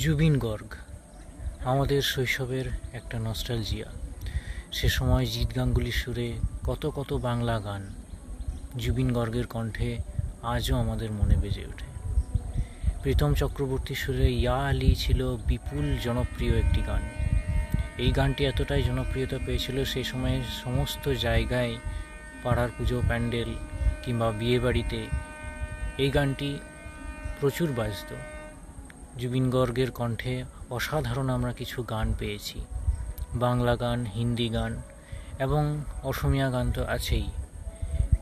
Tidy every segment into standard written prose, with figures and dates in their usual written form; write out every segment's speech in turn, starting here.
জুবিন গর্গ আমাদের শৈশবের একটা নস্টালজিয়া। সে সময় জিৎ গাঙ্গুলির সুরে কত কত বাংলা গান জুবিন গর্গের কণ্ঠে আজও আমাদের মনে বেজে ওঠে। প্রীতম চক্রবর্তীর সুরে ইয়া আলী ছিল বিপুল জনপ্রিয় একটি গান। এই গানটি এতটাই জনপ্রিয়তা পেয়েছিল সেই সময়ে সমস্ত জায়গায়, পাড়ার পুজো প্যান্ডেল কিংবা বিয়েবাড়িতে এই গানটি প্রচুর বাজত। জুবিন গর্গের কণ্ঠে অসাধারণ আমরা কিছু গান পেয়েছি, বাংলা গান, হিন্দি গান এবং অসমীয়া গান তো আছেই।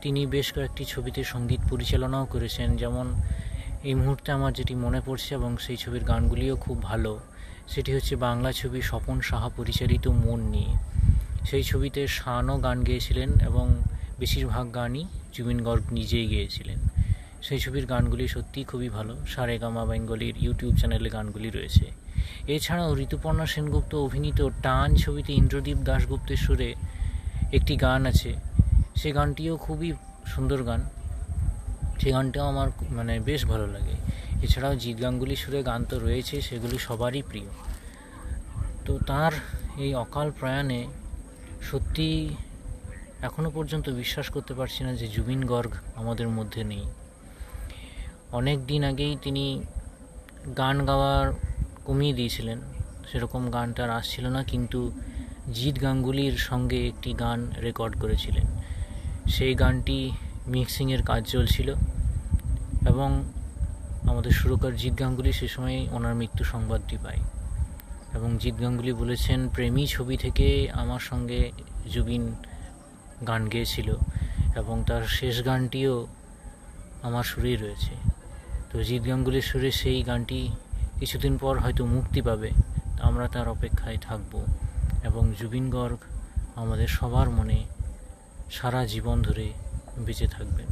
তিনি বেশ কয়েকটি ছবিতে সঙ্গীত পরিচালনাও করেছেন, যেমন এই মুহূর্তে আমার যেটি মনে পড়ছে এবং সেই ছবির গানগুলিও খুব ভালো, সেটি হচ্ছে বাংলা ছবি স্বপন সাহা পরিচালিত মন নিয়ে। সেই ছবিতে শানও গান গেয়েছিলেন এবং বেশিরভাগ গানই জুবিন গর্গ নিজেই গেয়েছিলেন। সেই ছবির গানগুলি সত্যিই খুবই ভালো। সারেগামা বেঙ্গলির ইউটিউব চ্যানেলে গানগুলি রয়েছে। এছাড়াও ঋতুপর্ণা সেনগুপ্ত অভিনীত টান ছবিতে ইন্দ্রদীপ দাশগুপ্তের সুরে একটি গান আছে, সে গানটিও খুবই সুন্দর গান, সে গানটাও আমার বেশ ভালো লাগে। এছাড়াও জিৎ গাঙ্গুলির সুরে গান তো রয়েছে, সেগুলি সবারই প্রিয়। তো তার এই অকাল প্রয়াণে সত্যি এখনও পর্যন্ত বিশ্বাস করতে পারছি না যে জুবিন গর্গ আমাদের মধ্যে নেই। অনেক দিন আগেই তিনি গান গাওয়ার কমিয়ে দিয়েছিলেন, সেরকম গান তার আসছিল না, কিন্তু জিৎ গাঙ্গুলির সঙ্গে একটি গান রেকর্ড করেছিলেন। সেই গানটি মিক্সিংয়ের কাজ চলছিল এবং আমাদের সুরকার জিৎ গাঙ্গুলি সে সময় ওনার মৃত্যু সংবাদটি পায় এবং জিৎ গাঙ্গুলি বলেছেন, প্রেমী ছবি থেকে আমার সঙ্গে জুবিন গান গেয়েছিল এবং তার শেষ গানটিও আমার সুরেই রয়েছে। তো জিৎ গাঙ্গুলির সুরে সেই গানটি কিছুদিন পর হয়তো মুক্তি পাবে, আমরা তার অপেক্ষায় থাকব এবং জুবিন গর্গ আমাদের সবার মনে সারা জীবন ধরে বেঁচে থাকবেন।